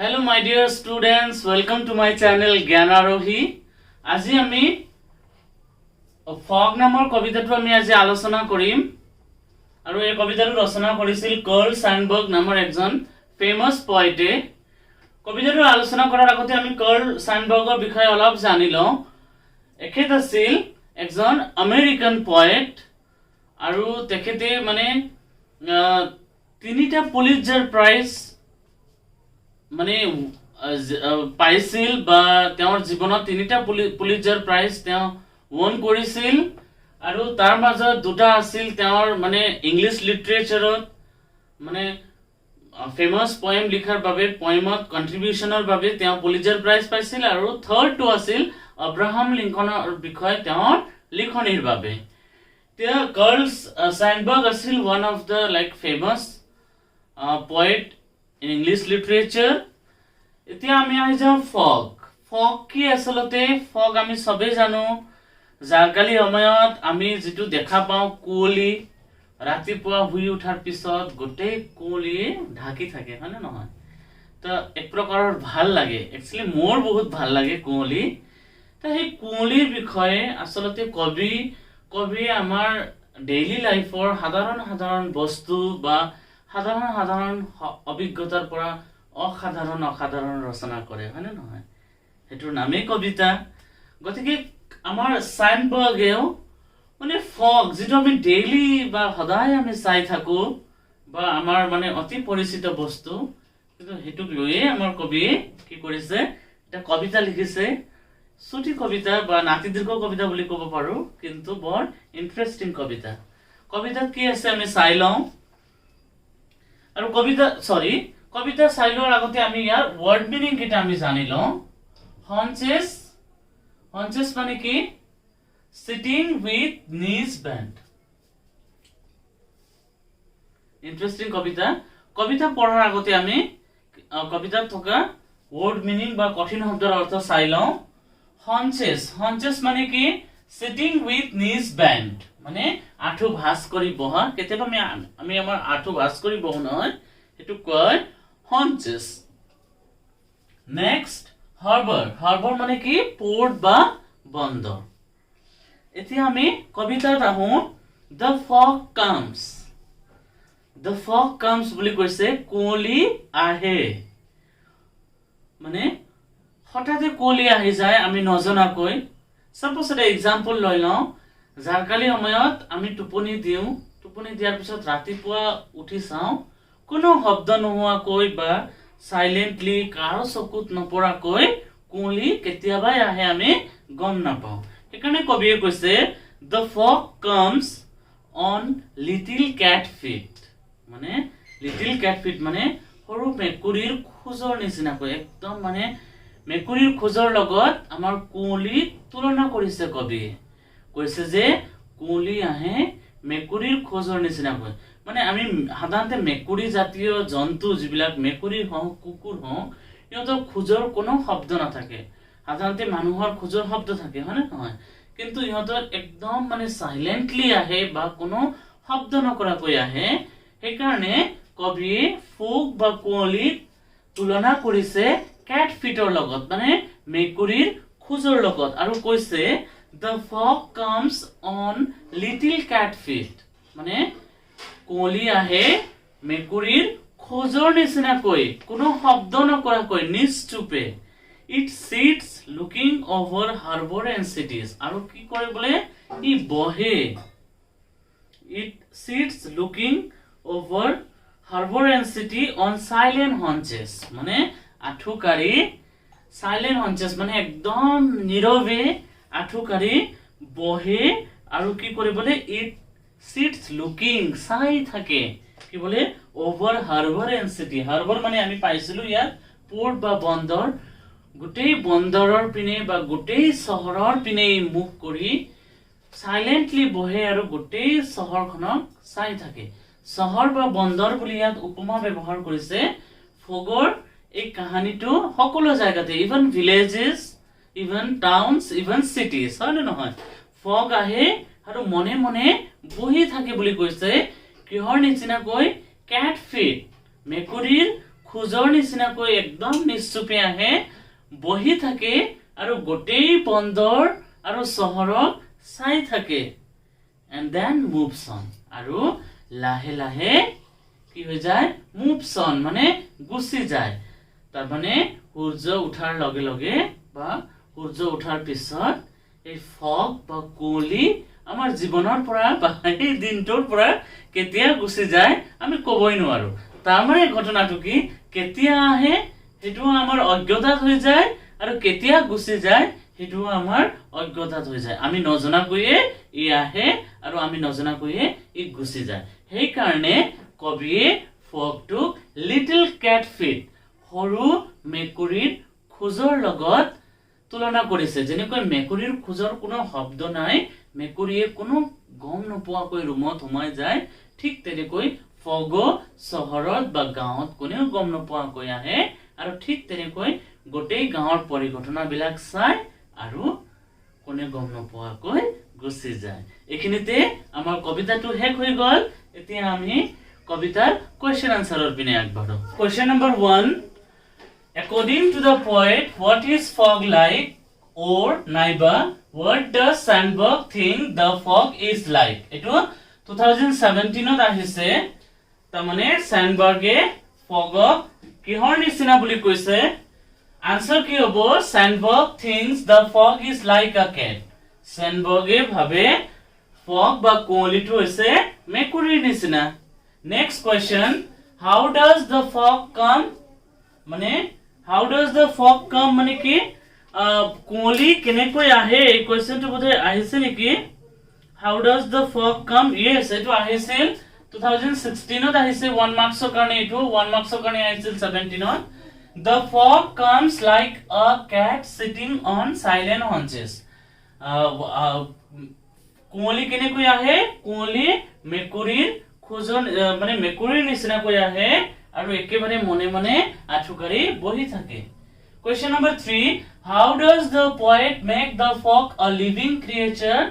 Hello my dear students, welcome to my channel Gyan Arohi. আজি আমি fog নামৰ কবিতাটো আমি আজি আলোচনা কৰিম আৰু এই কবিতাটো ৰচনা কৰিছিল কাৰ্ল সাইনবাৰ্গ নামৰ একজন ফেমাস পয়েটে। কবিতাটো আলোচনা কৰাৰ আগতে আমি কাৰ্ল সাইনবাৰ্গৰ বিষয়ে অলপ জানি লওঁ। এখেত আছিল একজন আমেৰিকান পয়েট আৰু তেখেতে মানে তিনিটা পুলিটজাৰ প্ৰাইজ মানে পাইছিল বা তেওঁৰ জীৱনত তিনিটা পুলিটজাৰ প্ৰাইজ তেওঁ ওন কৰিছিল আৰু তাৰ মাজত দুটা আছিল তেওঁৰ মানে ইংলিছ লিটাৰেচাৰত মানে ফেমাস পয়েম লিখাৰ বাবে পয়েমত কন্ট্ৰিবিউশনৰ বাবে তেওঁ পুলিটজাৰ প্ৰাইজ পাইছিল আৰু থাৰ্ডটো আছিল আব্ৰাহাম লিংকনৰ বিষয়ে তেওঁৰ লিখনিৰ বাবে। তেওঁ কাৰ্ল সাইনবাৰ্গ আছিল one of the like famous poet in English literature. এতিয়া আমি আহি যাওঁ ফগ। ফগ কি আসলতে? ফগ আমি সবেই জানো, জাৰকালি সময়ত আমি যেটো দেখা পাওঁ কুঁৱলী, ৰাতিপুৱা শুই উঠাৰ পিছত গোটেই কুঁৱলী ঢাকি থাকে, হয় না নহয়? তো এক প্ৰকাৰৰ ভাল লাগে, একচুয়ালি মোৰ বহুত ভাল লাগে কুঁৱলী। তো সেই কুঁৱলীৰ বিষয়ে আসলতে কবি আমাৰ ডেইলি লাইফৰ সাধাৰণ বস্তু বা সাধাৰণ অভিজ্ঞতাৰ পৰা অসাধাৰণ ৰচনা কৰে, হয় না নহয়? হেতুৰ নামেই কবিতা। গতিকে আমাৰ সাইনবাৰ্গেও মানে ফগ যেটো আমি ডেইলি বা সদায় আমি চাই থাকো বা আমাৰ মানে অতি পৰিচিত বস্তু, কিন্তু হেতুক লৈয়ে আমাৰ কবিয়ে কি কৰিছে, এটা কবিতা লিখিছে। ছুটি কবিতা বা নাতিদীৰ্ঘ কবিতা বুলি ক'ব পাৰো, কিন্তু বৰ ইন্টাৰেষ্টিং কবিতা। কবিতাত কি আছে আমি চাই লওঁ। আৰু কবিতা চাই লোৱাৰ আগতে আমি ইয়াৰ ওয়ার্ড মিনিং কিটা আমি জানি লওঁ। হনচেস মানে কি? সিটিং উইথ নিজ বেন্ড। ইন্টারেস্টিং কবিতা। কবিতা পঢ়াৰ আগতে আমি কবিতাত থকা ওয়াৰ্ড মিনিং বা কঠিন শব্দৰ অৰ্থ চাই লওঁ। হনচেস মানে কি? সিটিং উইথ নিজ বেন্ড, মানে আঁঠু ভাঁজ কৰি বহা। কেতিয়াবা আমি আমাৰ আঁঠু ভাঁজ কৰি বহো নহয়, এটো কয় হনচেস। নেক্সট হাৰ্বৰ মানে কি? পোৰ্ট বা বন্দৰ। এতিয়া আমি কবিতাত আহো। দ্য ফগ কামছ বুলি কৈছে কুঁৱলী আহে, মানে হঠাতে কুঁৱলী আহি যায় আমি নজনাকৈ। সাপোজ এটা এক্সাম্পল লৈ লওঁ। জাৰকালি সময়ত আমি টোপনি দিয়াৰ পিছত ৰাতিপুৱা উঠি চাওঁ, কোনো শব্দ নোহোৱাকৈ বা সাইলেন্টলি কাৰো চকুত নপৰাকৈ কুঁৱলী কেতিয়াবা আহে, আমি গম নাপাওঁ। সেইকাৰণে কবিয়ে কৈছে the fog comes on little cat feet, মানে লিটিল ক্যাট ফিট মানে সৰু মেকুৰীৰ খোজৰ নিচিনাকৈ, একদম মানে মেকুৰীৰ খোজৰ লগত আমাৰ কুঁৱলী তুলনা কৰিছে কবিয়ে। কৈছে যে কুঁৱলী আহে মেকুৰীৰ খোজৰ নিচিনাকৈ। মানে আমি সাধাৰণতে মেকুৰী জাতীয় জন্তু যিবিলাক মেকুৰী হওক কুকুৰ হওক, সিহঁতৰ খোজৰ কোনো শব্দ নাথাকে। সাধাৰণতে মানুহৰ খোজৰ শব্দ থাকে, হয় না নহয়? কিন্তু ইহঁতৰ একদম মানে সাইলেন্টলি আহে বা কোনো শব্দ নকৰাকৈ আহে। সেইকাৰণে কবিয়ে ফগ বা কুঁৱলীক তুলনা কৰিছে ক্যাট ফিটৰ লগত, মানে মেকুৰীৰ খোজৰ লগত, আৰু কৈছে the fog comes on little cat feet, মানে কুঁৱলী আহে মেকুৰীৰ খোজৰ নিচিনাকৈ, কোনো শব্দ নকৰাকৈ, নিস্তুপে। it sits looking over harbor and cities, আৰু কি কৰে বোলে? ই বহে। it sits looking over harbor and city on silent haunches, মানে আঠুকাৰি, সাইলেন্ট হাঞ্চেস মানে একদম নীৰৱে আঠুকাৰি বহে। আৰু কি কৰে বোলে? ইট সিটস লুকিং, চাই থাকে, কি বোলে? Over harbour and city. Harbour মানে আমি পাইছিলো ইয়াত পোৰ্ট বা বন্দৰ। গোটেই বন্দৰৰ পিনে বা গোটেই চহৰৰ পিনে মুখ কৰি সাইলেন্টলি বহে আৰু গোটেই চহৰখনক চাই থাকে। চহৰ বা বন্দৰ বুলি ইয়াত উপমা ব্যৱহাৰ কৰিছে। ফগৰ এই কাহিনীটো সকলো জায়গাতে, even villages, even towns, even সিটিজ, হয় না নহয়? ফগ আহে আৰু মনে মনে বহি থাকে বুলি কৈছে। কিহৰ নিচিনাকৈ? ক্যাট ফিট, মেকুৰীৰ খুজৰ নিচিনাকৈ একদম নিশ্চুপে আহে বহি থাকে আৰু গোটেই বন্দৰ আৰু চহৰক চাই থাকে and then moves on আৰু লাহে লাহে কি হৈ যায় moves on মানে গুচি যায় তাৰ মানে সূৰ্য উঠাৰ লগে লগে বা সূৰ্য উঠাৰ পিছত এই ফগ বা কুঁৱলী আমাৰ জীৱনৰ পৰা বা এই দিনটোৰ পৰা কেতিয়া গুচি যায় আমি ক'বই নোৱাৰো তাৰ মানে ঘটনাটো কি কেতিয়া আহে সেইটো আমাৰ অজ্ঞতাত হৈ যায় আৰু কেতিয়া গুচি যায় সেইটো আমাৰ অজ্ঞতাত হৈ যায় আমি নজনাকৈয়ে ই আহে আৰু আমি নজনাকৈয়ে ই গুচি যায় সেই কাৰণে কবিয়ে ফগটোক লিটল ক্যাট ফিট সৰু মেকুৰীৰ খোজৰ লগত তুলনা কৰিছে যেনেকৈ মেকুৰীৰ খোজৰ কোনো শব্দ নাই মেকুৰীয়ে কোনো গম নোপোৱাকৈ ৰুমত সোমাই যায় ঠিক তেনেকৈ ফগ চহৰত বা গাঁৱত কোনেও গম নোপোৱাকৈ আহে আৰু ঠিক তেনেকৈ গোটেই গাঁৱৰ পৰিঘটনাবিলাক চাই আৰু কোনে গম নোপোৱাকৈ গুচি যায় এইখিনিতে আমাৰ কবিতাটো শেষ হৈ গ'ল এতিয়া আমি কবিতাৰ কোৱেশ্চন আনসাৰৰ পিনে আগবাঢ়ো question number 1 According to the poet, what is fog like? Or naiba, what does Sandberg think the fog is like? Eto 2017 ot ahise. Tamane Sandberg e fog kihor nisina boli koise. Answer ki hobo Sandberg thinks the fog is like a cat. Sandberg e bhabe fog ba kuoli to hoise mekuri nisina. Next question, how does the fog come? Mane How does the fog come মানে কি কুঁৱলী কেনেকৈ আহে এই কোৱেশ্চনটো বোধহয় আহিছে নেকি How does the fog come yes এটো আহিছিল 2016 ত আহিছে 1 মাৰ্কছৰ কাৰণে এটো 1 মাৰ্কছৰ কাৰণে আহিছিল 17 ত The fog comes like a cat sitting on silent haunches কুঁৱলী কেনেকৈ আহে কুঁৱলী মেকুৰীৰ খোজন মানে মেকুৰীৰ নিচিনাকৈ আহে আৰু একেবাৰে মনে মনে আঠুকাৰি বহি থাকে Question number 3 How does the poet make the fog a living creature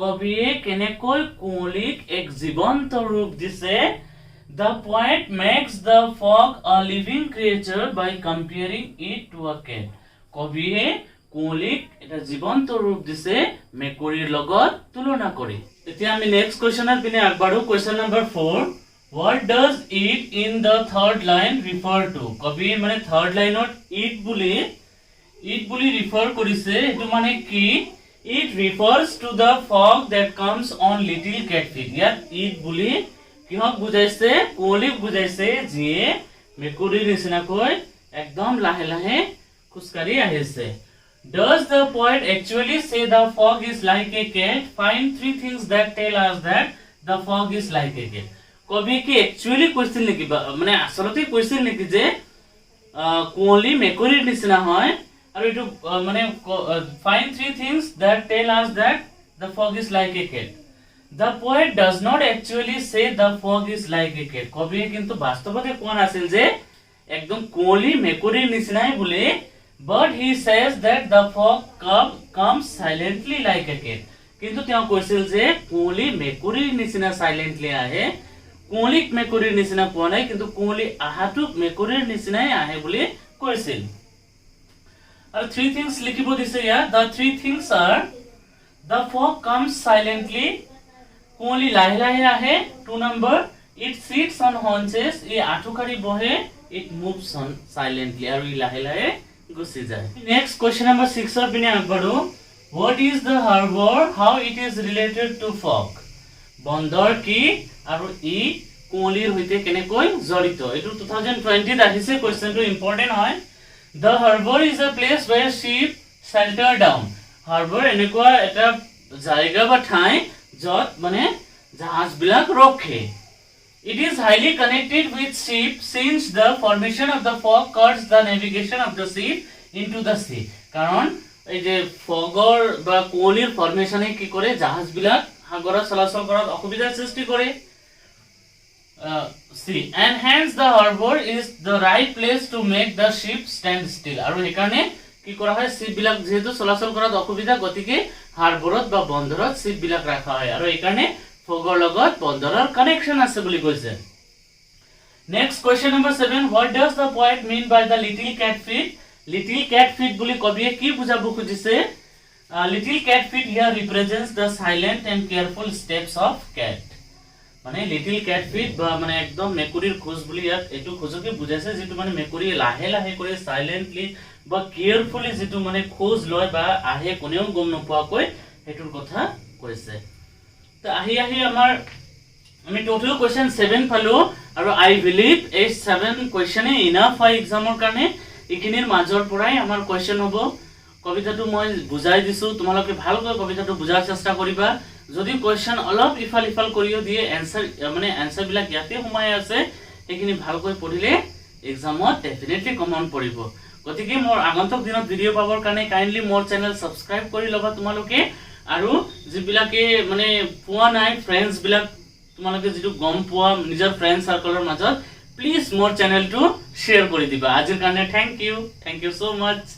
কবিয়ে কেনেকৈ কুঁৱলীক এক জীৱন্ত ৰূপ দিছে The poet makes the fog a living creature by comparing it to a cat কবিয়ে কুঁৱলীক এটা জীৱন্ত ৰূপ দিছে মেকুৰীৰ লগত তুলনা কৰি এতিয়া আমি নেক্সট কোৱেশ্চনৰ পিনে আগবাঢ়ো question number 4 What does it in the third line refer to? Kabi mane third line ot it buli refer korise etu mane ki it refers to the fog that comes on little cat feet yat it buli kihok bujaise kuolik bujaise je mekuri nisina koi ekdom lahe lahe khuskari ahise Does the poet actually say the fog is like a cat? Find 3 things that tell us that the fog is like a cat. কবি কি actually question নেকি মানে আসলতে question নেকি যে কুঁৱলী মেকুৰীৰ নিচিনা হয় আৰু এটো মানে find 3 things that tell us that the fog is like a cat the poet does not actually say the fog is like a cat কবি কিন্তু বাস্তবতে কোৱা নাছিল যে একদম কুঁৱলী মেকুৰীৰ নিচিনাই বুলি but he says that the fog comes silently like a cat কিন্তু তেওঁ কৈছিল যে কুঁৱলী মেকুৰীৰ নিচিনা সাইলেন্টলি আহে কুঁৱলীক মেকুৰীৰ নিচিনা পোৱা নাই কিন্তু কুঁৱলী আহাটুক মেকুৰীৰ নিচিনাই আহে বুলি কৈছিল আৰু 3 things লিখিব দিছে ইয়া the 3 things are the fog comes silently কুঁৱলী লাহে লাহে আহে 2 number it sits on haunches ই আঠুকাৰি বহে it moves on silently আৰু ই লাহে লাহে গুচি যায় next question number 6 ৰ পিনে আগবাঢ়ো what is the harbor how it is related to fog বন্দৰ কি আৰু ই কুঁৱলীৰ হৈতে কেনেকৈ জড়িত এটো 2020 ত আহিছে কোৱেশ্চনটো ইম্পৰ্টেন্ট হয় the harbor is a place where ship shelter down harbor এনেকুৱা এটা জায়গা বা ঠাই যত মানে জাহাজ বিলাক ৰখে it is highly connected with ship since the formation of the fog cuts the navigation of the ship into the sea কাৰণ এই যে ফগৰ বা কুঁৱলীৰ ফৰ্মেশনে কি কৰে জাহাজ বিলাক সাগৰত চলাচল কৰাত অসুবিধাৰ সৃষ্টি কৰে see and hence the harbor is the right place to make the ship stand still আৰু হেকাৰণে কি কৰা হয় শিপ বিলাক যেহেতু চলাচল কৰাত অসুবিধা গতিকে হাৰবৰত বা বন্দৰত শিপ বিলাক ৰাখা হয় আৰু হেকাৰণে ফগৰ লগত বন্দৰৰ কানেকশন আছে বুলি কৈছে Next question number 7. What does the poet mean by the little cat feet? Little cat feet বুলি কবিয়ে কি বুজাব খুজিছে? Little cat feet here represents the silent and careful steps of cat. মানে লিটিল ক্যাট ফিট বা মানে একদম মেকুৰীৰ খোজ বুলি ইয়াত এইটো খোজকে বুজাইছে যেটো মানে মেকুৰীয়ে লাহে লাহে কৰি সাইলেন্টলি বা কেয়াৰফুলি যেটো মানে খোজ লয় বা আহে কোনেও গম নোপোৱাকৈ হেতুৰ কথা কৈছে তো আহি আমাৰ আমি টোটাল কোৱেশ্চন 7 পালো আৰু আই বিলিভ এই 7 কোৱেশ্চনে ইনাফ হয় এক্সামৰ কাৰণে ইকিনিৰ মাজৰ পৰাই আমাৰ কোৱেশ্চন হ'ব কবিতাটো মই বুজাই দিছো তোমালোকে ভালকৈ কবিতাটো বুজাৰ চেষ্টা কৰিবা যদি কোৱেশ্চন অলপ ইফাল ইফাল কৰিও দিয়ে এনসার মানে এনসার বিলাক ইয়াতে সোমাই আছে এইখিনি ভালকৈ পঢ়িলে এক্সামত ডেফিনেটলি কমন পৰিব গতিকে মোৰ আগন্তুক দিনত ভিডিও পাবৰ কাৰণে কাইন্ডলি মোৰ চেনেল সাবস্ক্ৰাইব কৰি লবা তোমালোকে আৰু যিবিলাকে মানে পোৱা নাই ফ্ৰেন্ডছ বিলাক তোমালোকে যেটো গম পোৱা নিজৰ ফ্ৰেন্ড সাৰ্কলৰ মাজত প্লিজ মোৰ চেনেলটো শেয়াৰ কৰি দিবা আজিৰ কাৰণে থ্যাংক ইউ সো মাচ